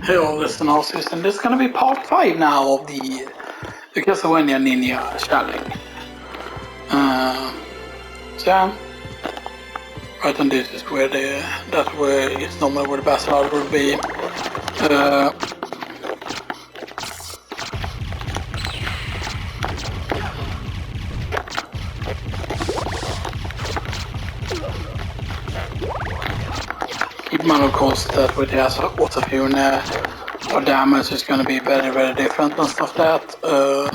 Hey all listeners, and this is gonna be part 5 now of the Castlevania Ninja Challenge. So yeah, right, and this is where that's where it's normally where the bastard would be. Keep in mind, of course, that with the autotune, our damage is gonna be very, very different and stuff like that.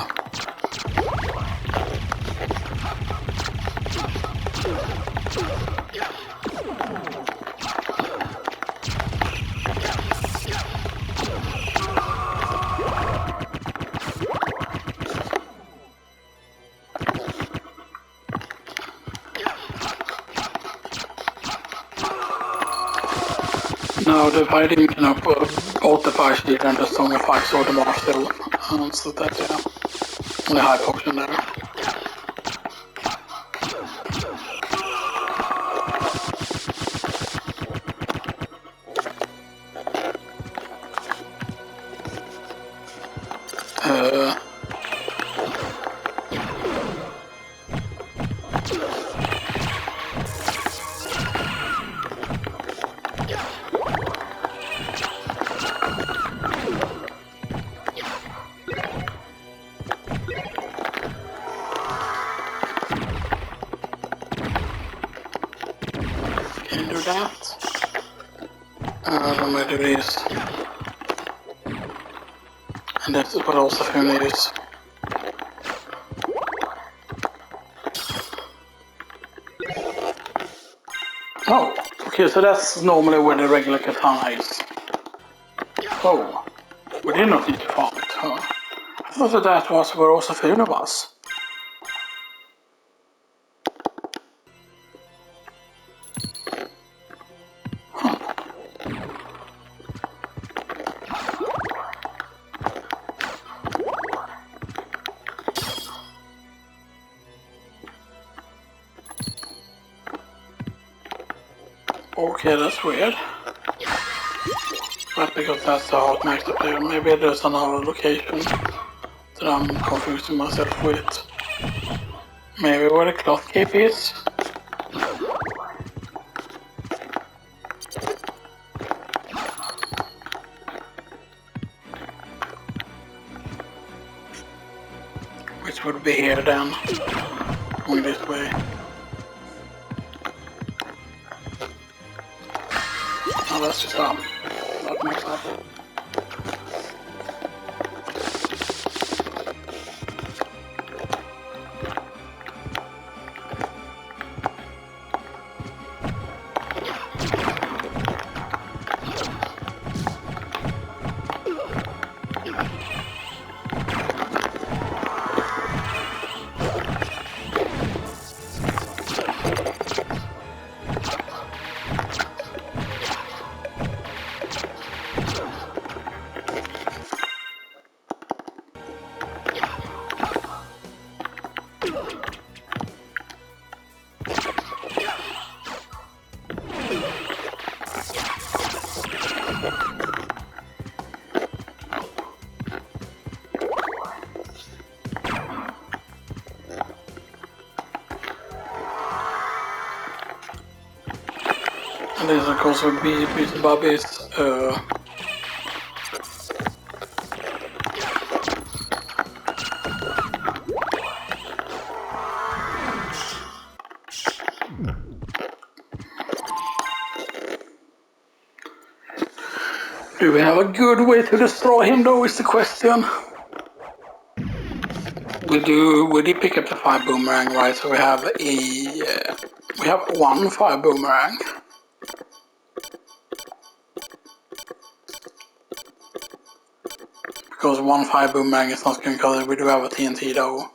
No, the fighting can up both the 5 speed and the stronger 5 sword the more still. So that's only high potion there. Can you do that? Let me do this. And that's what also family is. Oh, okay, so that's normally where the regular katana is. Oh, we did not need to farm it, huh? I thought that was where also Fiona was. Okay, that's weird. But because that's the hard max up there, maybe there's another location that I'm confusing myself with. Maybe where the cloth cape is? Which would be here then, going this way. Oh, that's just that makes sense. And this of course would be Mr. Bobby's do we have a good way to destroy him though is the question. We did pick up the 5 boomerang, right? So we have one 5 boomerang. Because 1 5 boomerang is not going to cover. We do have a TNT though.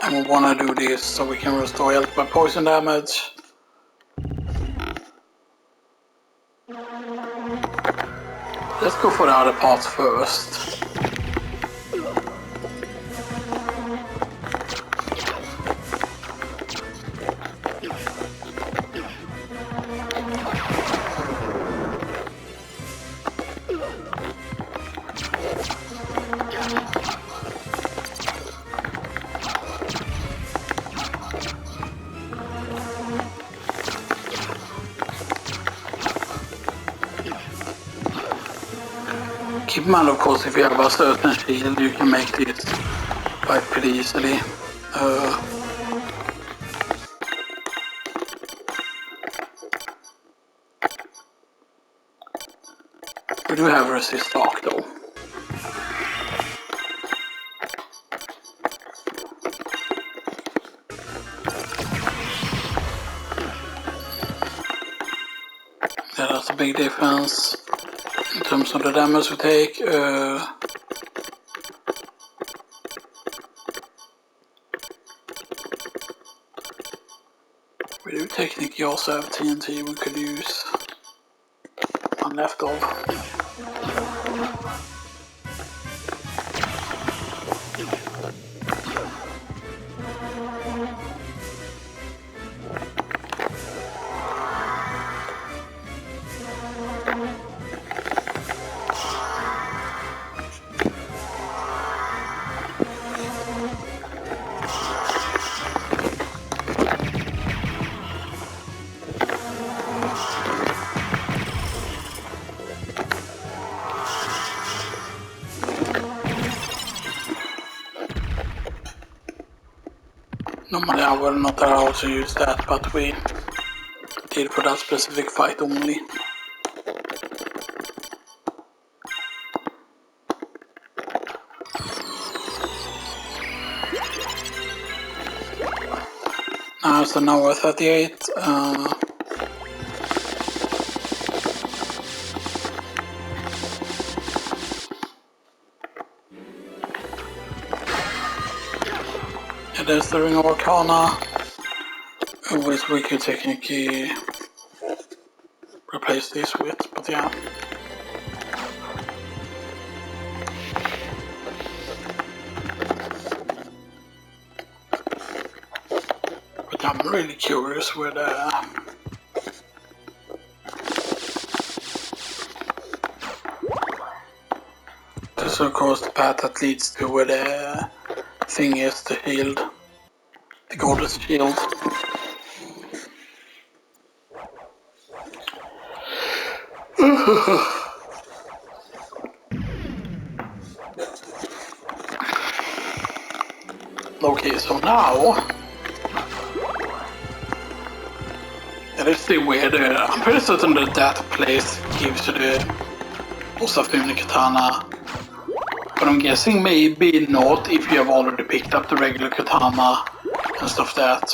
And we want to do this so we can restore health by poison damage. Let's go for the other parts first. Man, of course, if you have a certain shield, you can make this fight pretty easily. We do have resist arc though. Yeah, that's a big difference in terms of the damage we take. We do technically also have TNT we could use. One left of. Normally I will not allow to use that, but we did for that specific fight only. So now we're 38. Yeah, there's the Ring of Arcana, which we could technically replace this with, but yeah. But I'm really curious with this is of course the path that leads to where the thing is, the shield, the goddess shield. Okay, so now it is the weird. I'm pretty certain that that place gives you the Osafune Katana, but I'm guessing maybe not if you have already picked up the regular katana and stuff that.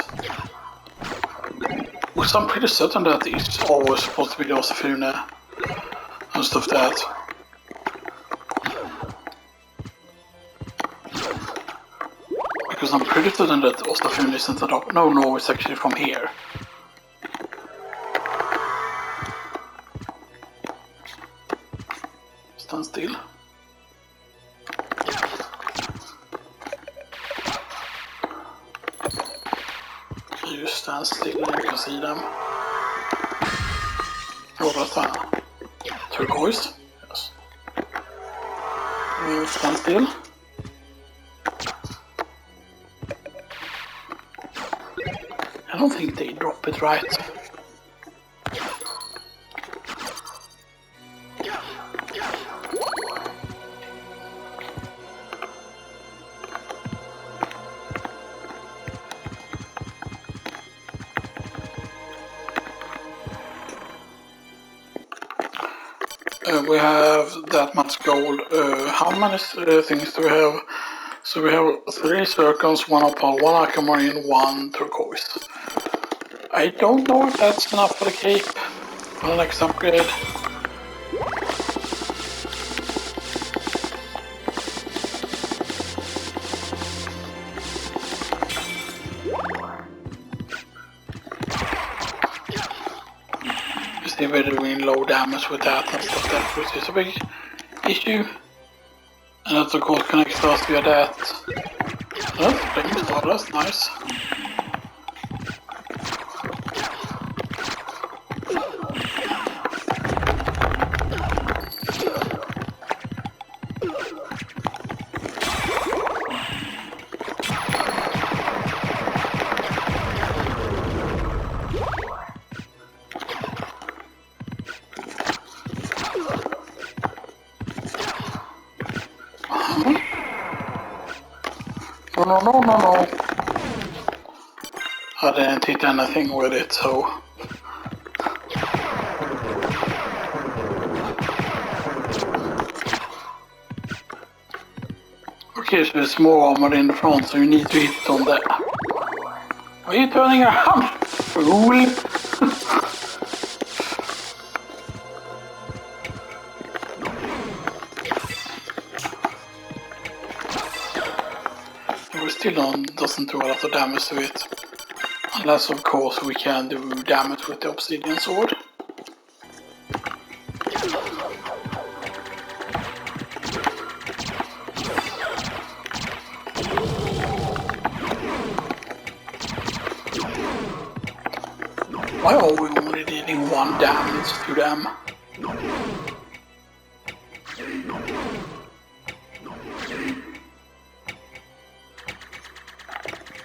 Because I'm pretty certain that it's always supposed to be the Osafune and stuff that. Because I'm pretty certain that Osafune isn't at all. No, it's actually from here. Stand still. You stand still and you can see them. Oh, that's turquoise. Yes. You stand still. I don't think they drop it right. We have that much gold. How many things do we have? So we have 3 circles, 1 opal, 1 aquamarine, 1 turquoise. I don't know if that's enough for the cape for the next upgrade. You see we're doing low damage with that and stuff, that which is a big issue. And that of course connects us via that. That's pretty good, that's nice. I didn't hit anything with it, so... Okay, so there's more armor in the front, so you need to hit on that. Are you turning around, fool? We still doesn't do a lot of damage to it. Unless, of course, we can do damage with the obsidian sword. Why are we only dealing 1 damage to them?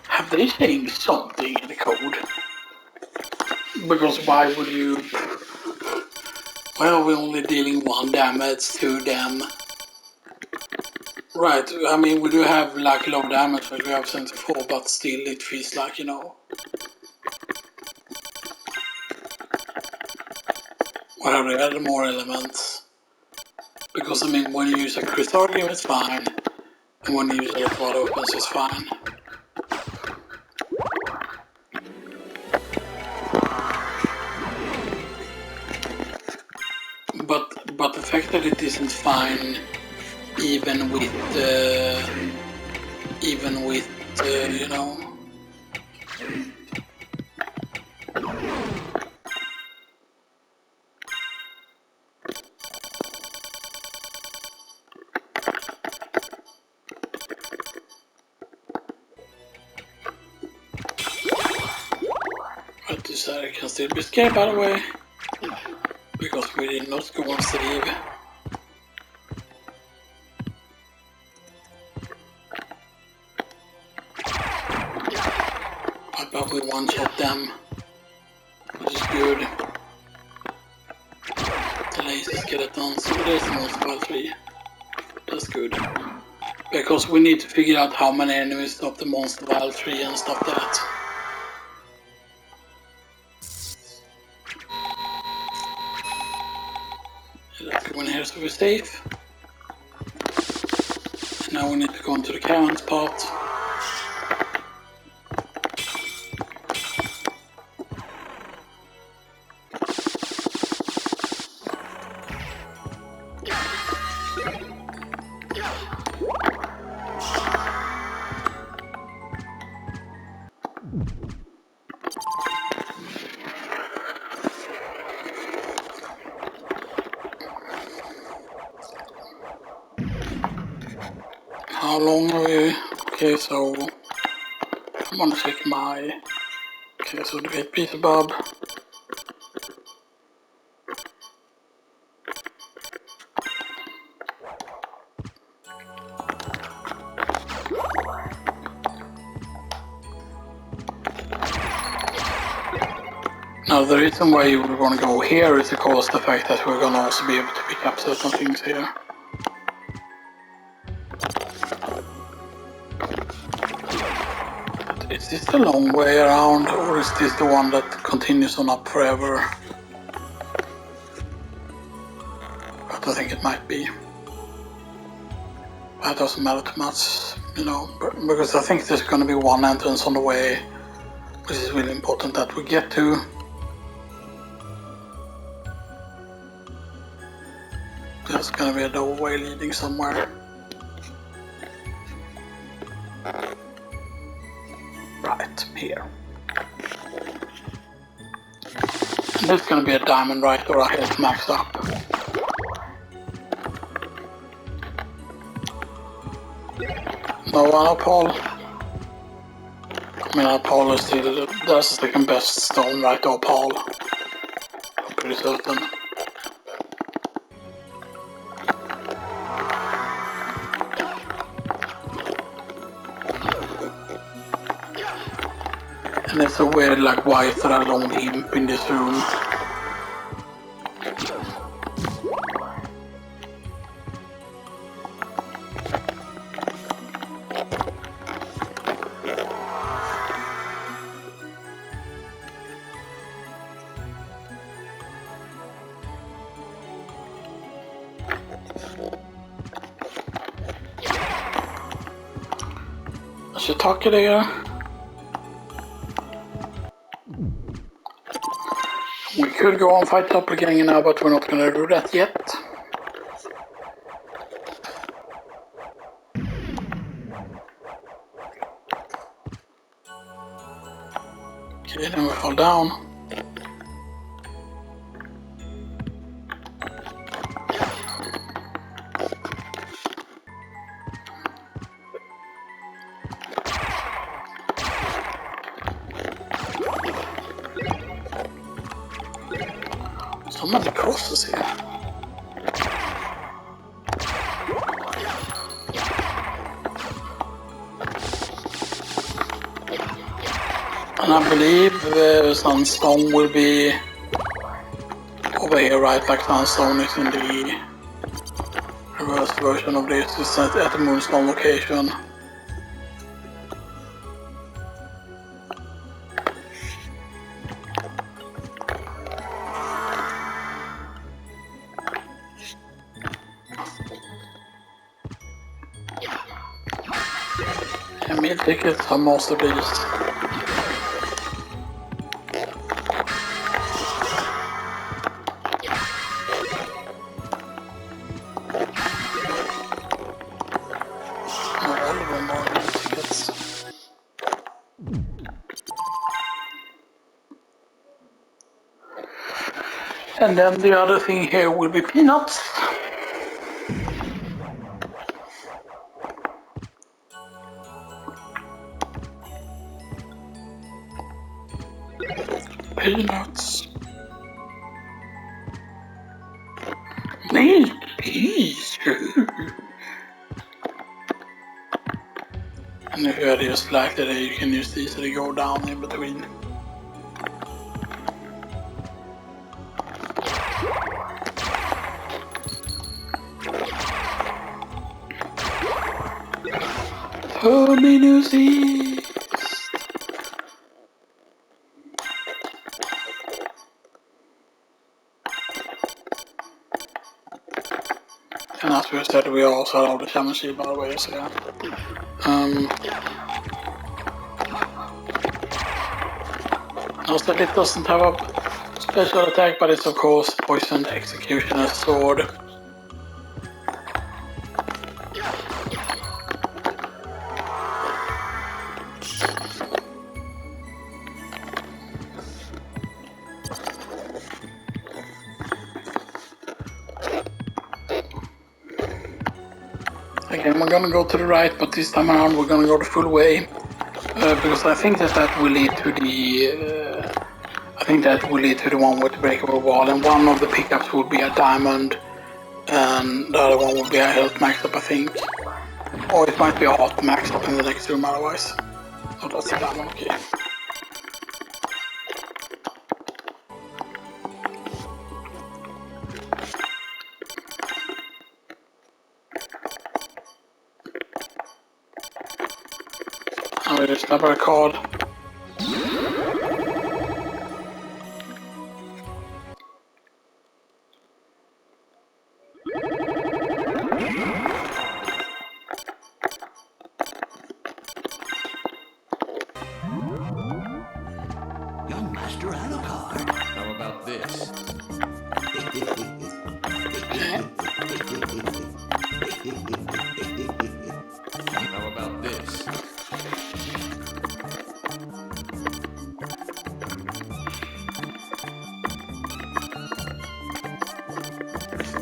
Have they changed something in the code? Because why would you... Why are we only dealing 1 damage to them? Right, I mean we do have like low damage, but we have 74, but still it feels like, you know... Why have they added more elements? Because I mean when you use a crystarium it's fine, and when you use a lot of other weapons it's fine. But the fact that it isn't fine even with you know... But this area can still be scared, by the way, because we did not go on save. But we one-shot them, which is good. The lazy skeletons, so there's the monster battle 3. That's good. Because we need to figure out how many enemies stop the monster battle 3 and stuff that. Let's go in here so we're safe. And now we need to go into the caverns part. How long are we? Okay, so I'm gonna check my... Okay, so the great piece above. Now the reason why we want to go here is because the fact that we're gonna also be able to pick up certain things here. Is this the long way around, or is this the one that continues on up forever? But I think it might be. That doesn't matter too much, you know, because I think there's going to be one entrance on the way, which is really important that we get to. There's going to be a doorway leading somewhere. Right, here. And there's going to be a diamond right or a health max up. No one Paul. I mean, Paul is still, that's the second best stone right or Paul. I'm pretty certain. And there's a weird like why is there a long imp in this room? shiitake there. We could go and fight doppelganger now, but we're not gonna do that yet. Okay, then we fall down. So many crosses here. And I believe Sunstone will be over here, right? Like Sunstone is in the reverse version of this. It's at the Moonstone location. And meal tickets are most of these. And then the other thing here will be peanuts. Peanuts. Please. And if you are just like that, you can just easily go down in between. Terminus East. And as we said, we also have the championship by the way, so yeah. Also, it doesn't have a special attack, but it's of course poisoned executioner's sword. Again, we're gonna go to the right, but this time around we're gonna go the full way, because I think that will lead to the one with the breakable wall, and one of the pickups will be a diamond, and the other one will be a health max up, I think, or it might be a hot max up in the next room otherwise. So that's a diamond, okay. Now we just have our card. Young master had a card. How about this? How about this?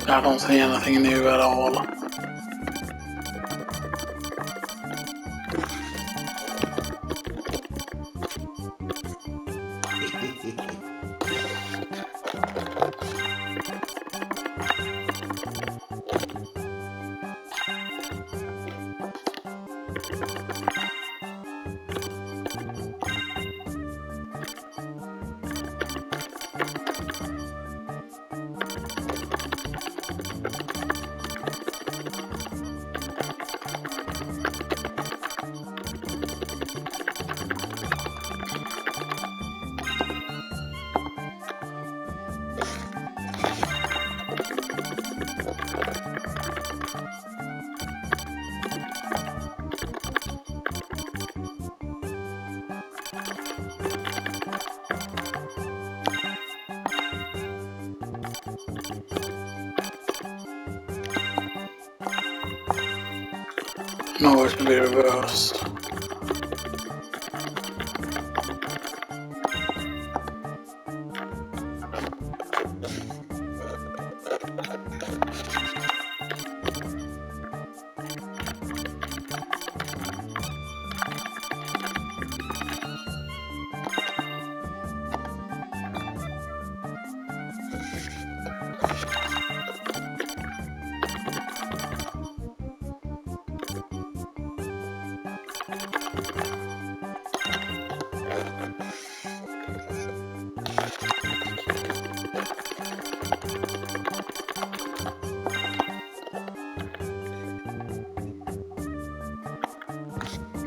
I don't see anything new at all. No, it should be reversed.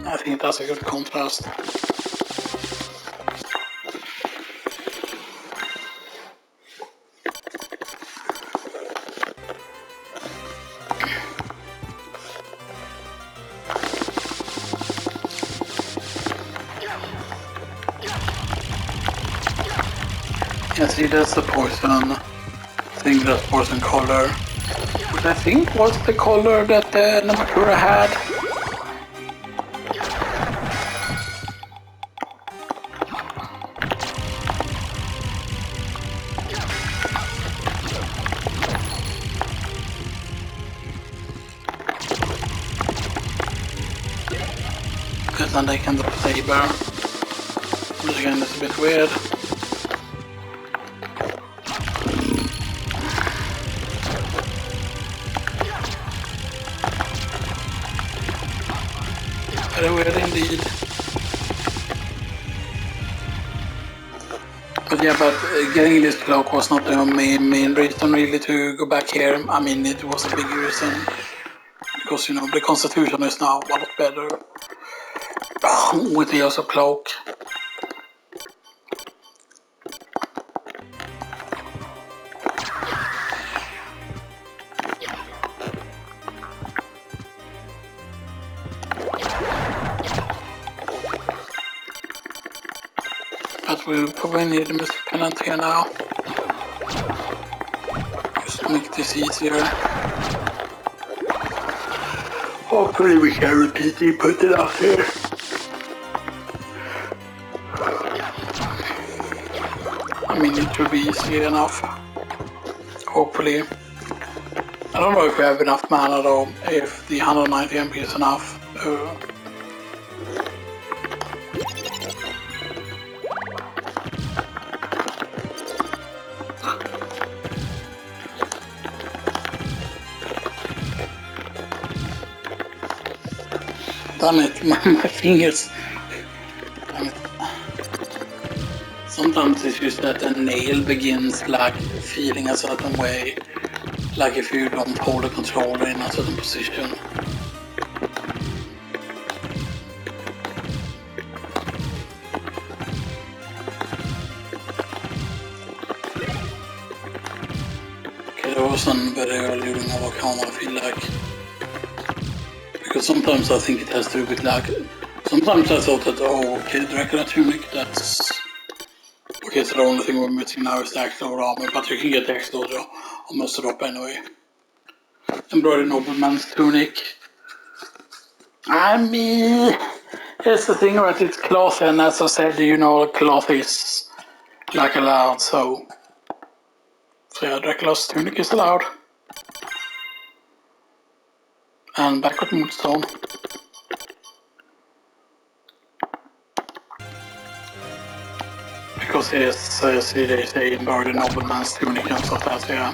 I think that's a good contrast. Yeah, see, that's the poison thing, that's poison color. Which I think was the color that the Namakura had. Because then they can drop saber. Which again is a bit weird. Very weird indeed. But yeah, but getting this cloak was not the main reason really to go back here. I mean, it was a big reason. Because, you know, the constitution is now a lot better with the use of cloak. But we probably need a mystic pennant here now. Just to make this easier. Hopefully we can repeatedly put it out here. I mean, it should be easy enough. Hopefully. I don't know if we have enough mana though, if the 190 MP is enough. Damn it, my fingers. Damn it. Sometimes it's just that a nail begins like feeling a certain way, like if you don't hold the controller in a certain position. Okay, that was a very early ring of Arcana, I feel like. Because sometimes I think it has to do with like, sometimes I thought that, oh, okay, Dracula tunic, that's, okay, so the only thing we're missing now is the extra armor, but you can get the extra armor drop anyway. Embroidered nobleman's tunic. I mean, here's the thing, right, it's cloth, and as I said, you know, cloth is like allowed, so yeah, Dracula's tunic is allowed. And backward moonstone. Because it is, see, they say embroidered nobleman's tunic and stuff like that, yeah.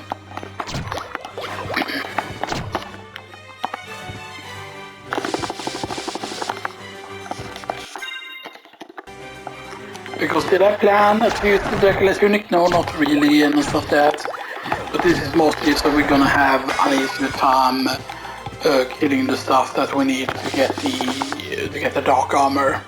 Because did I plan to use the Dracula tunic? No, not really, and stuff like that. But this is mostly so we're gonna have an easier time killing the stuff that we need to get the dark armor.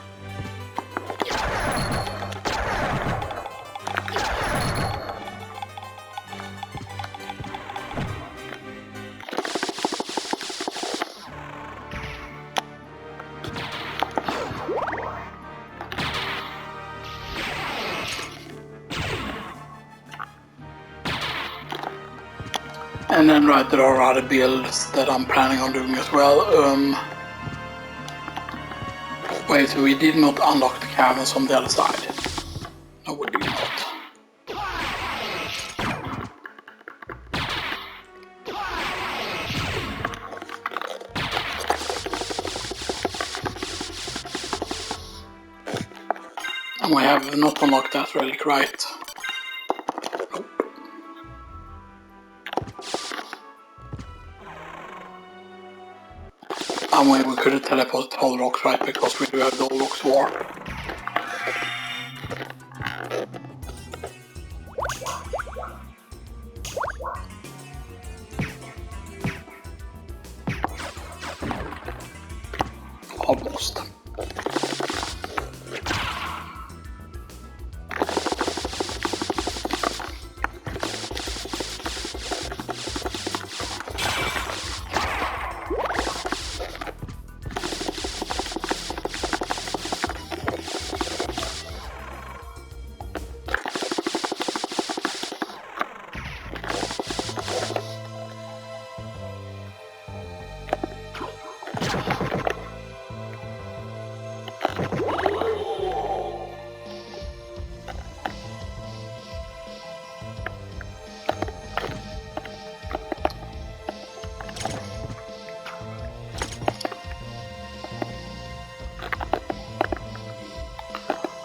And then right, there are other builds that I'm planning on doing as well. Wait, so we did not unlock the caverns on the other side? No, we did not. And we have not unlocked that relic, right? Nope. And we couldn't teleport to all rocks, right? Because we do have the all rocks war. Almost.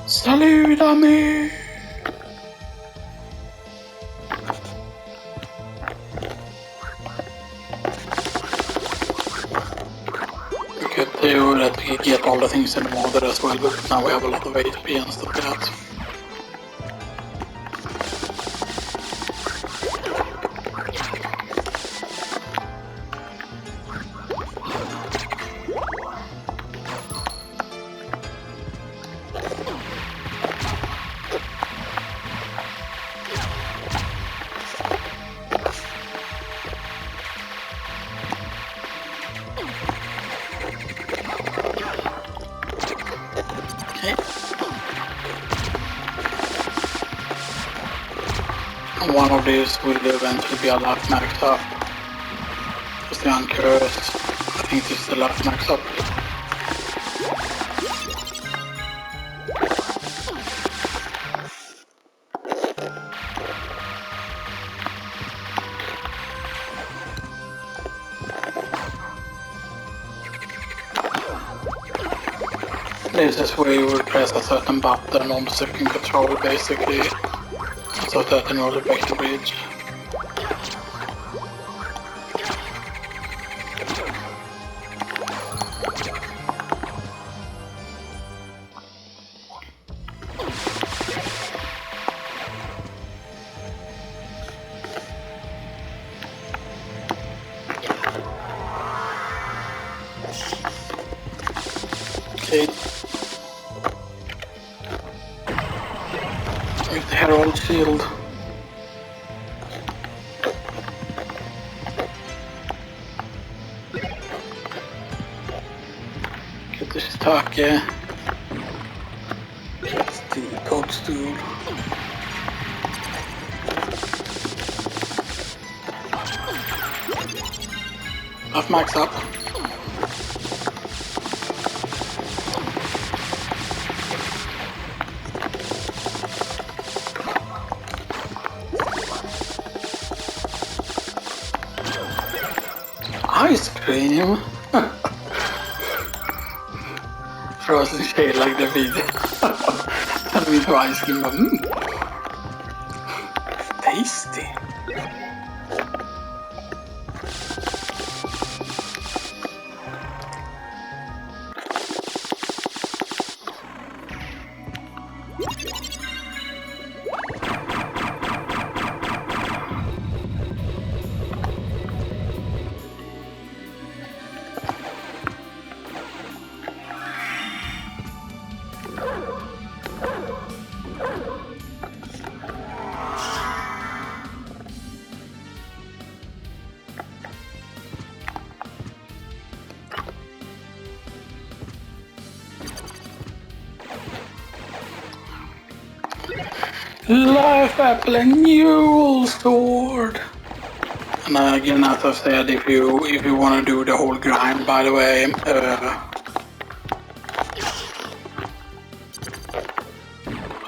Saludame! We could do that we could get all the things in the model as well, but now we have a lot of HP and stuff like that. Okay. And one of these will eventually be a life max up. Just the uncursed. I think this is the life max up. This is where you will press a certain button on the second control basically, so that in order to break the bridge. Okay. With the Herald Shield. Get the Shiitake. Get the Toadstool. Life max up. Ice cream? Frozen shade like the video. And with ice cream. Tasty. Life apple and Newell sword. And again, as I said, if you want to do the whole grind, by the way,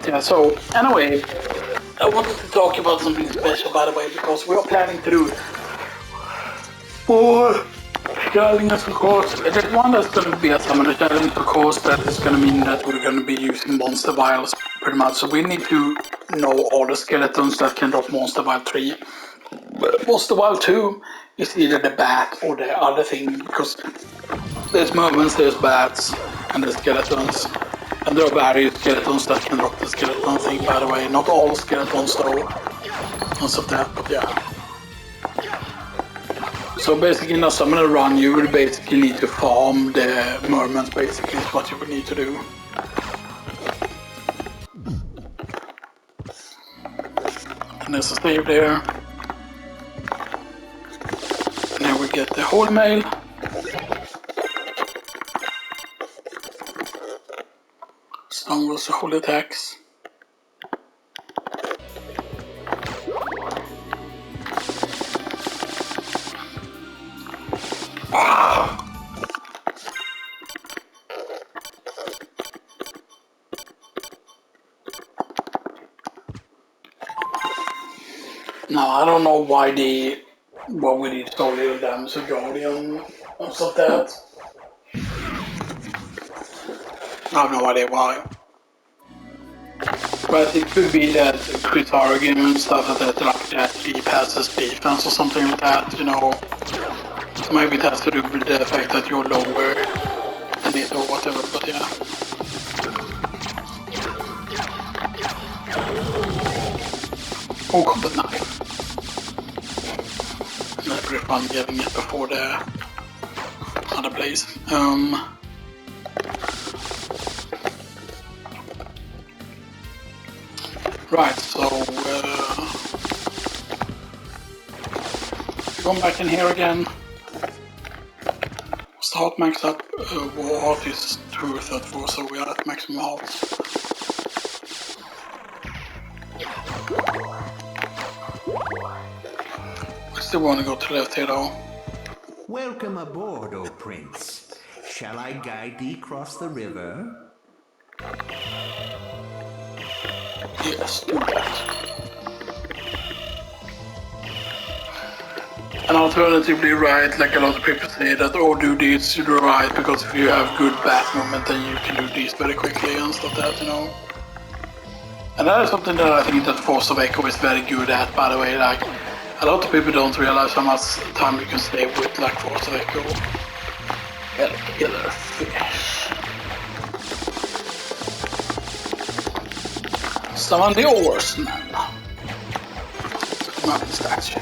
Yeah, so anyway, I wanted to talk about something special, by the way, because we are planning to do more challenges, of course. There's one that's going to be a summoner challenge, of course. That is going to mean that we're going to be using monster vials pretty much. So we need to know all the skeletons that can drop monster vial 3. Monster vial 2 is either the bat or the other thing, because there's moments, there's bats, and there's skeletons. And there are various skeletons that can drop the skeleton thing, by the way. Not all skeletons, though. Most of that, but yeah. So basically, in a summoner run, you will basically need to farm the mermaids, basically, is what you would need to do. And there's a save there. And then we get the holy mail. Some was the holy attacks. Now, I don't know why we need so little damage to Guardian and stuff like that. I have no idea why. But it could be that crit target and stuff like that, like that he passes defense or something like that, you know. So maybe it has to do with the fact that you're lower than it or whatever, but yeah. Oh, combat knife. That's pretty fun getting it before the other place. Right, so going back in here again. Start max up. War heart is 234, so we are at maximum heart. I still want to go to the left here though. Welcome aboard, O Prince. Shall I guide thee across the river? Yes, do that. And alternatively, right, like a lot of people say that, oh, do this, you do right, because if you have good bat movement, then you can do this very quickly and stuff like that, you know. And that is something that I think that Force of Echo is very good at, by the way. Like, a lot of people don't realize how much time you can save with like Force of Echo. Killer fish. Summon the oarsman. Mountain statue.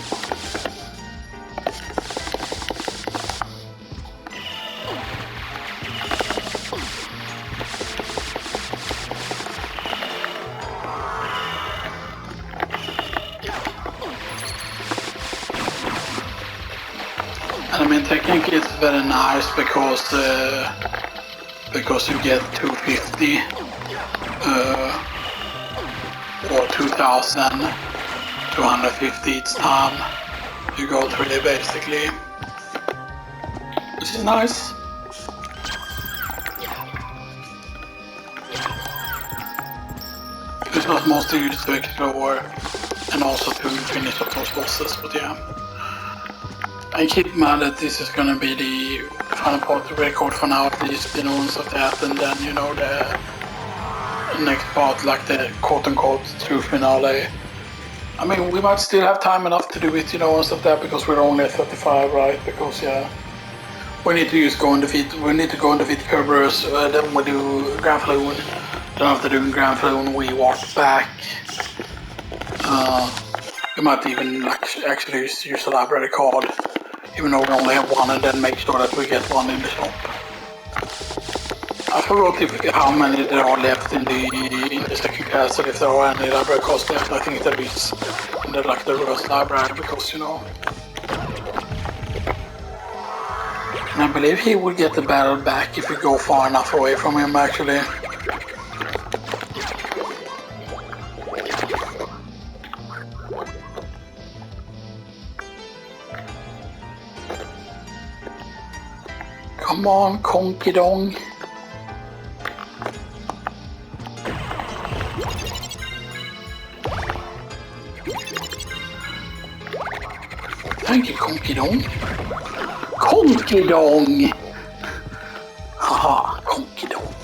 I mean, technically it's very nice because you get 250 or 2,250 each time you go through it, basically, which is nice. It was mostly used to explore and also to finish up those bosses, but yeah. I keep in mind that this is gonna be the final part of the record for now, at least, you know, and stuff like that, and then, you know, the next part, like the quote-unquote true finale. I mean, we might still have time enough to do it, you know, and stuff like that, because we're only at 35, right? Because, yeah, we need to go and defeat Kerberos, then we do Grand Floon. Then after doing Grand Floon, we walk back. We might even actually use a library card, even though we only have one, and then make sure that we get one in the shop. I forgot how many there are left in the second castle, if there are any library cards left. I think there is in the reverse library, because, you know. And I believe he will get the battle back if we go far enough away from him, actually. Come on, Conky Dong. Thank you, Conky Dong. Conky Dong! Haha, Conky Dong.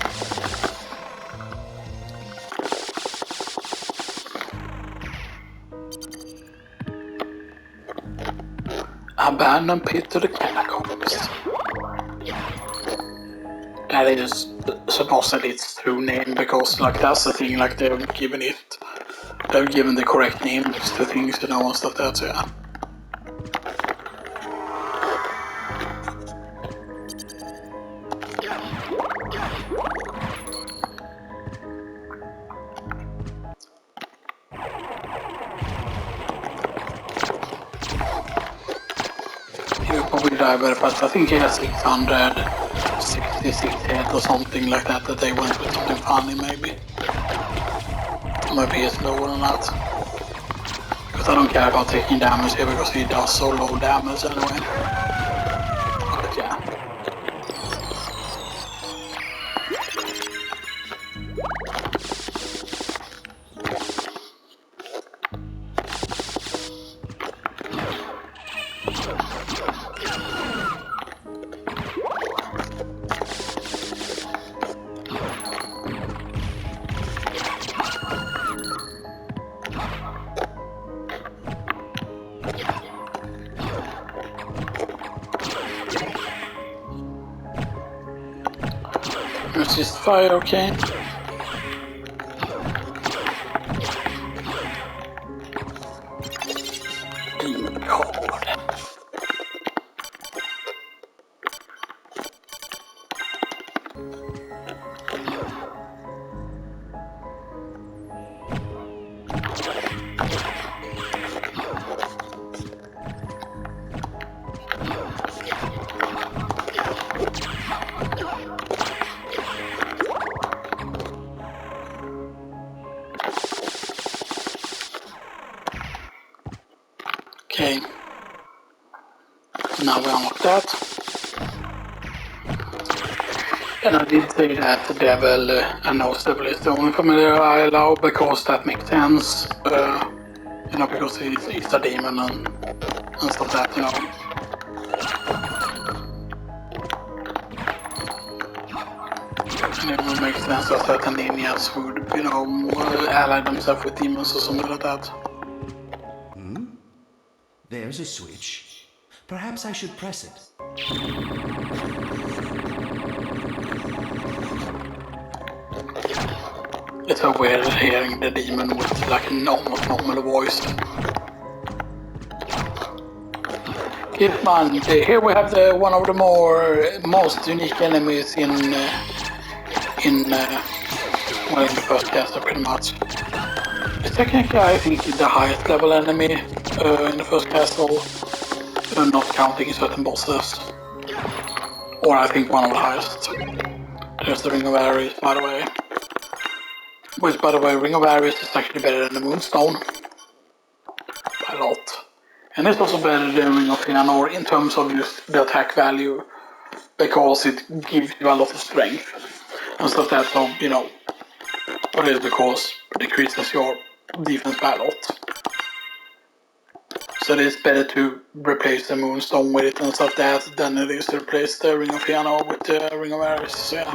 Abandoned pit to the catacombs. That is supposedly its true name, because like that's the thing, like they've given the correct names to things, you know, and stuff like that, so yeah. He will probably die very fast. I think he has 666 heads or something like that, that they went with something funny maybe. Maybe it's lower than that. Because I don't care about taking damage here because he does so low damage anyway. But yeah. Resist fire, okay. Demon card. Okay, now we unlock that. And I did say that the devil and Nose Devil is the only familiar I allow, because that makes sense. You know, because he's a demon and stuff like that, you know. And it would make sense that certain ninjas would, you know, ally themselves with demons or something like that. There's a switch. Perhaps I should press it. It's so weird hearing the demon with like a normal voice. Keep on. Here we have one of the most unique enemies in the first castle, pretty much. It's technically, I think, the highest level enemy in the first castle, not counting certain bosses. Or I think one of the highest. There's the Ring of Ares, by the way. Which, by the way, Ring of Ares is actually better than the Moonstone. By a lot. And it's also better than Ring of Fëanor in terms of just the attack value. Because it gives you a lot of strength. And stuff that, so, you know. But it's because it decreases your defense by a lot. So it's better to replace the Moonstone with it and stuff like that than it is to replace the Ring of Fëanor with the Ring of Ares. So yeah.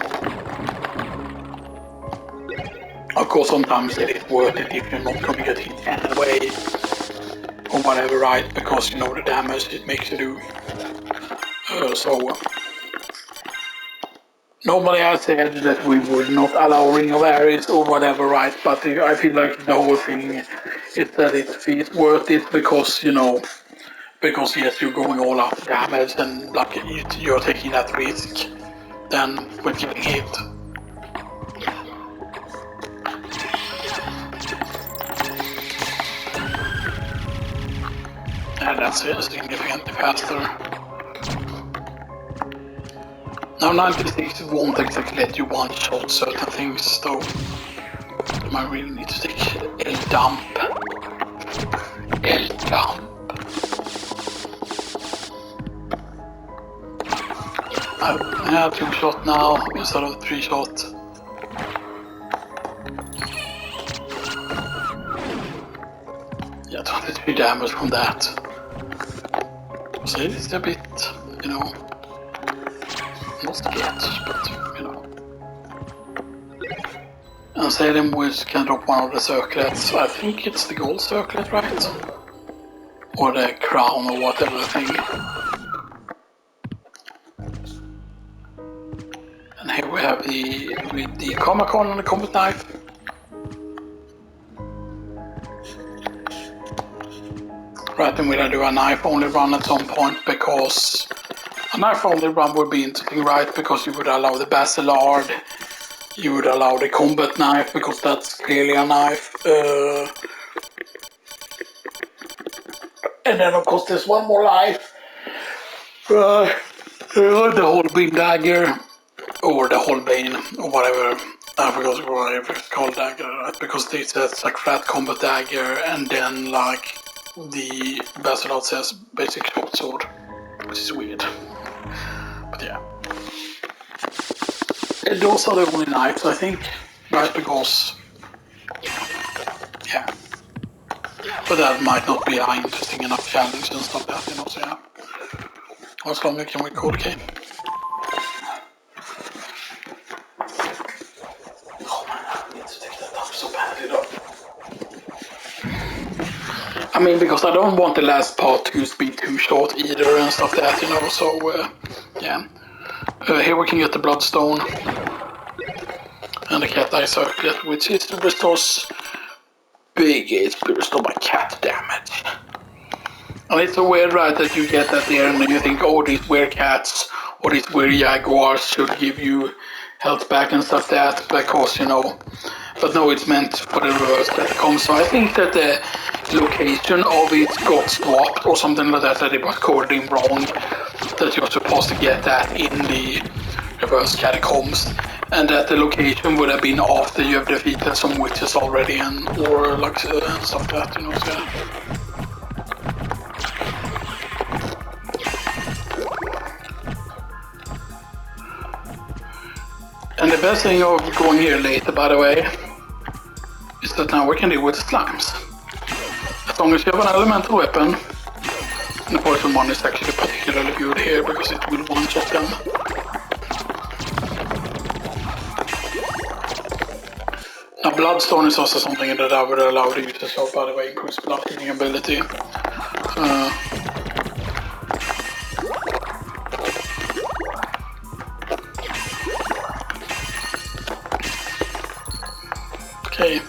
Of course, sometimes it is worth it if you're not going to get hit anyway, or whatever, right? Because you know the damage it makes you do. Normally I said that we would not allow Ring of Ares or whatever, right? But I feel like the whole thing is that it feels worth it because, you know, because yes, you're going all out damage and like you're taking that risk then with getting hit. And that's significantly faster. Now 96 won't exactly let you one-shot certain things though. You might really need to take El Dump. El Dump. Yeah, 2-shot now instead of 3-shot. Yeah, 23 damage from that. See, it's a bit, you know, not yet, but you know. And Salem which can drop one of the circlets. I think it's the gold circlet, right? Or the crown or whatever thing. And here we have the Comic-Con and the combat knife. Right, and we're gonna do a knife only run at some point because a knife only run would be interesting, right? Because you would allow the Basilard, you would allow the combat knife because that's clearly a knife. And then of course there's one more life. The whole beam dagger, or the whole bane, or whatever. I forgot what it's called dagger, right? Because they said it's like flat combat dagger, and then like the Basilard says basic short sword, which is weird. But yeah. And those are the only knives, I think, right? Because, yeah. But that might not be an interesting enough challenge and stuff like that, you know, so yeah. How much longer can we code game? Oh man, I need to take that up so badly though. I mean, because I don't want the last part to be too short either and stuff like that, you know, so yeah. Here we can get the bloodstone and the cat eye circlet, which is restores big HP restored by cat damage. And it's so weird, right, that you get that there and you think, oh, these weird cats or these weird jaguars should give you health back and stuff like that, because, you know, but no, it's meant for the reverse catacombs. So I think that the location of it got swapped or something like that it was coded in wrong, that you're supposed to get that in the reverse catacombs, and that the location would have been after you have defeated some witches already and or like stuff like that, you know. So, and the best thing of going here later, by the way, is that now we can deal with slimes. As long as you have an elemental weapon, and the poison one is actually particularly good here because it will one-shot them. Now bloodstone is also something that I would allow the users of, by the way, improves blood healing ability. Okay.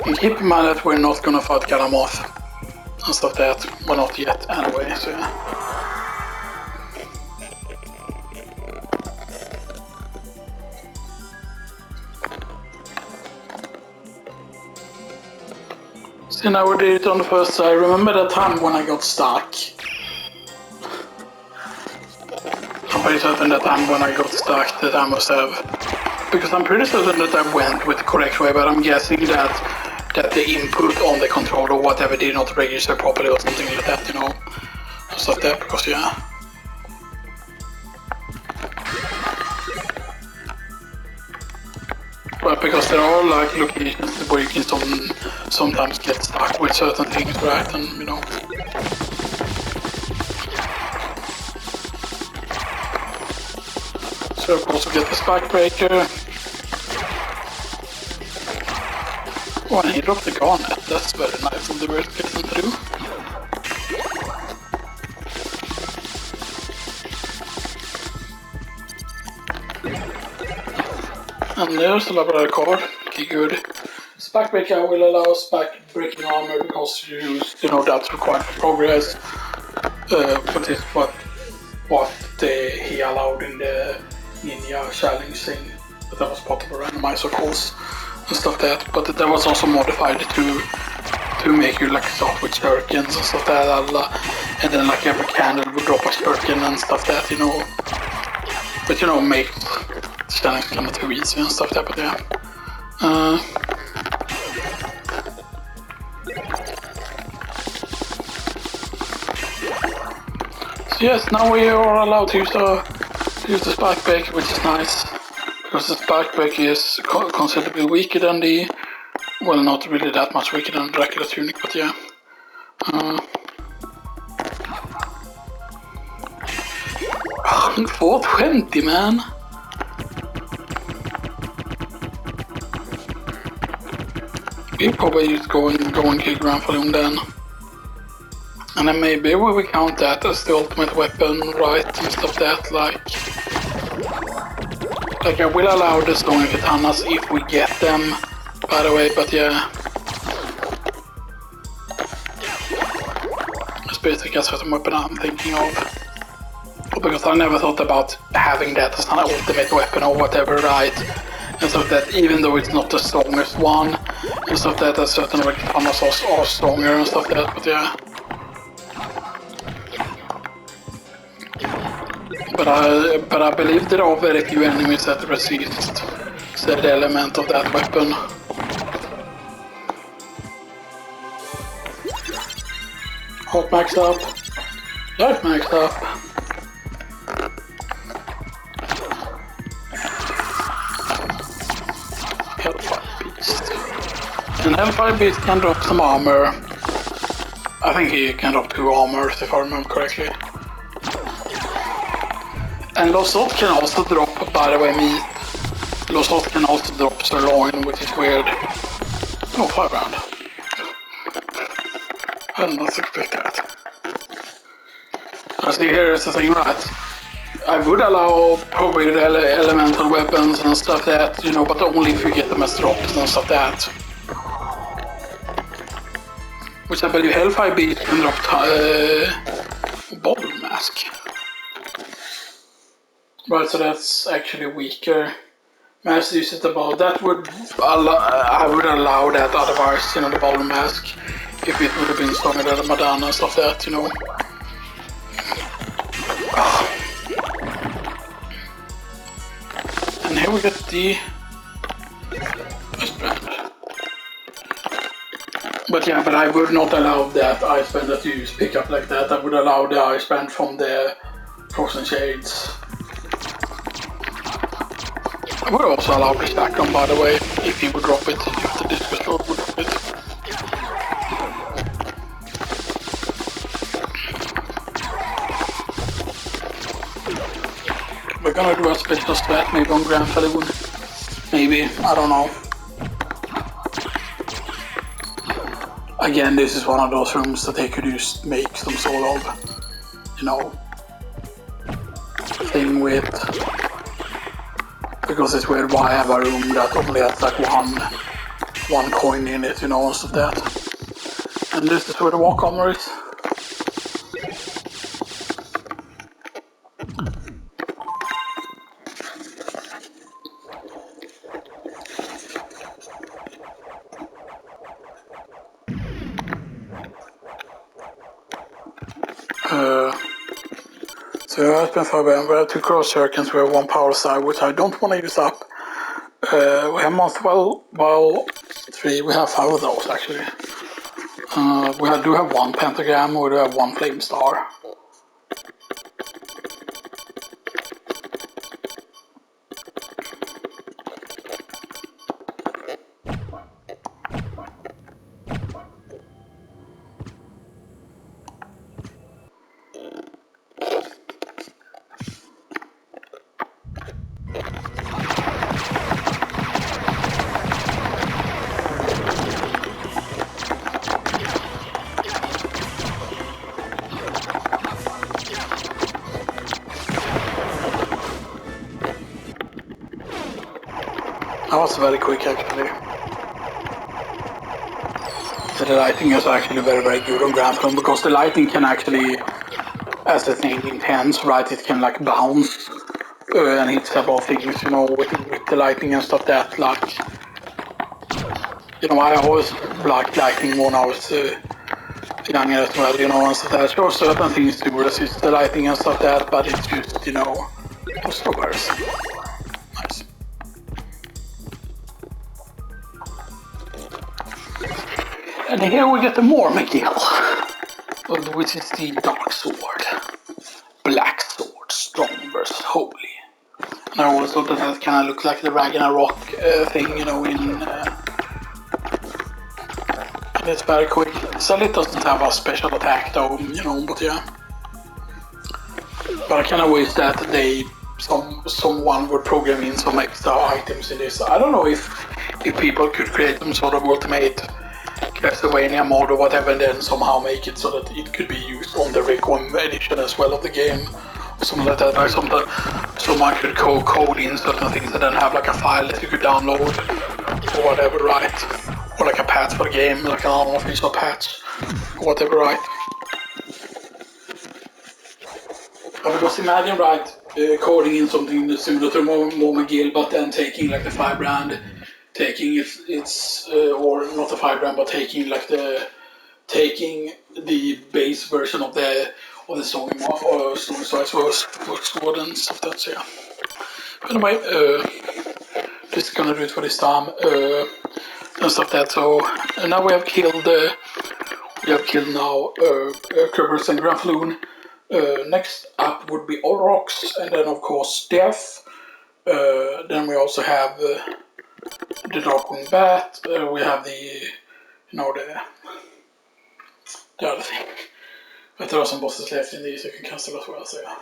And keep in mind that we're not gonna fight Galamoth and stuff like that. Well, not yet anyway, so yeah. See, now we did it on the first side. Remember that time when I got stuck? I'm pretty certain that time when I got stuck that I must have, because I'm pretty certain that I went with the correct way, but I'm guessing that the input on the controller or whatever did not register properly or something like that, you know, stuff like that, because yeah. Right, because there are like locations where you can sometimes get stuck with certain things, right, and you know. So of course we get the spike breaker. Oh, and he dropped the garnet. That's very nice of the worst person to do. And there's the library card. Okay, good. Spike breaker will allow spike breaking armor because you know that's required for progress. But it's what he allowed in the Ninja challenge thing. But that was part of a randomizer course and stuff like that. But that was also modified to make you like start with shurikens and stuff like that. And then like every candle would drop a shuriken and stuff like that, you know. But you know, make the challenge kind of too easy and stuff like that. But yeah. So yes, now we are allowed to use the spike break, which is nice. because the backpack is considerably weaker than the, well, not really that much weaker than the regular tunic, but yeah. 420, man. We probably just go and kill Grand Falloon then. And then maybe we will count that as the ultimate weapon, right, and stuff that, like I will allow the stone katanas if we get them, by the way, but yeah. It's basically a certain weapon I'm thinking of. Because I never thought about having that as an ultimate weapon or whatever, right? And stuff that, even though it's not the strongest one, and stuff that certain katanas are stronger and stuff that, but yeah. But I believe there are very few enemies that resist said element of that weapon. Health maxed up. Life maxed up. Hellfire Beast. And Hellfire Beast can drop some armor. I think he can drop 2 armors if I remember correctly. And Losot can also drop, by the way, meat. Losot can also drop sirloin, which is weird. Oh, 5 round. I did not expect that. I see, here's the thing, right? I would allow probably the elemental weapons and stuff that, you know, but only if you get them as drops and stuff that. Which I believe Hellfire Beast can drop Bottle Mask. Right, so that's actually weaker. Mass use it about that would I would allow that otherwise, you know, the Bottle Mask, if it would have been stronger than the Madonna and stuff that, you know. And here we get the Ice Band. But yeah, but I would not allow that Ice Band that you use pick up like that. I would allow the Ice Band from the Frozen Shades. I would also allow the Stackron, by the way, if he would drop it, if the Discus Lord would drop it. We're gonna do a special strat maybe on Grand Falloon. Maybe, I don't know. Again, this is one of those rooms that they could just make some sort of, you know, thing with. Because it's weird, why have a room that only has like one coin in it, you know, and stuff that. And this is where the walk armor is. So it's been far better. We have 2 cross circuits, we have 1 power side, which I don't want to use up. We have month well 3, we have 5 of those actually. We do have 1 pentagram, we do have 1 flame star. That was very quick actually. The lighting is actually very, very good on Grand Falloon because the lighting can actually, as the name intends, right, it can like bounce and hit several things, you know, with the lighting and stuff that, like, you know, I always liked lighting when I was younger as well, you know, and stuff that. There are certain things to resist the lighting and stuff that, but it's just, you know, stars. Nice. And here we get the more McGill, which is the Dark Sword. Black Sword, strong versus holy. And also that kind of looks like the Ragnarok thing, you know, and it's very quick. Cellit doesn't have a special attack though, you know, but yeah. But I kind of wish that someone would program in some extra items in this. I don't know if people could create some sort of ultimate Castlevania mode or whatever, and then somehow make it so that it could be used on the Requiem edition as well of the game, or something like that. Like someone could code in certain things and then have like a file that you could download or whatever, right? Or like a patch for the game, like an unofficial patch, or whatever, right? Because imagine, right, coding in something similar to Moment Guild, but then taking like the 5 brand, taking its or not the 5 brand, but taking base version of the song or song size was sword and stuff. That's yeah. Anyway, this is gonna do it for this time. And stuff that. So now we have killed now Kerberos and Granfloon. Next up would be All Rocks, and then of course Death. Then we also have the Darkwing Bat. We have the other thing. But there are some bosses left in these you can cancel as well. So yeah.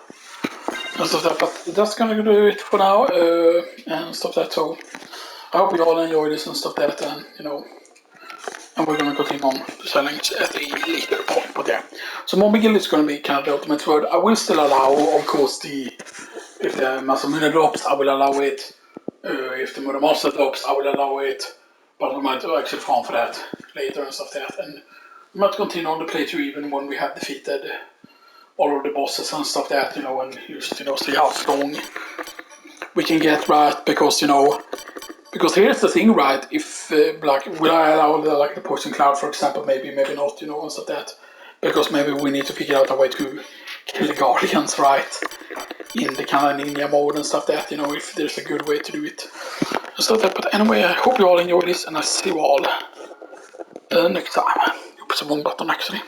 And stuff that. But that's gonna do it for now. And stuff that. So I hope you all enjoy this and stuff that. And and we're going to continue on the challenge at a later point, but yeah. So Moment Guild is going to be kind of the ultimate word. I will still allow, of course, if the Masamune drops, I will allow it. If the Murder Master drops, I will allow it. But we might actually farm for that later and stuff like that. And we might continue on the playthrough even when we have defeated all of the bosses and stuff like that, and just, see how strong we can get, right? Because here's the thing, right? If will I allow the poison cloud, for example? Maybe not, and stuff like that. Because maybe we need to figure out a way to kill the guardians, right? In the kind of ninja mode and stuff like that. If there's a good way to do it and stuff like that. But anyway, I hope you all enjoy this, and I'll see you all next time. Oops, wrong button actually.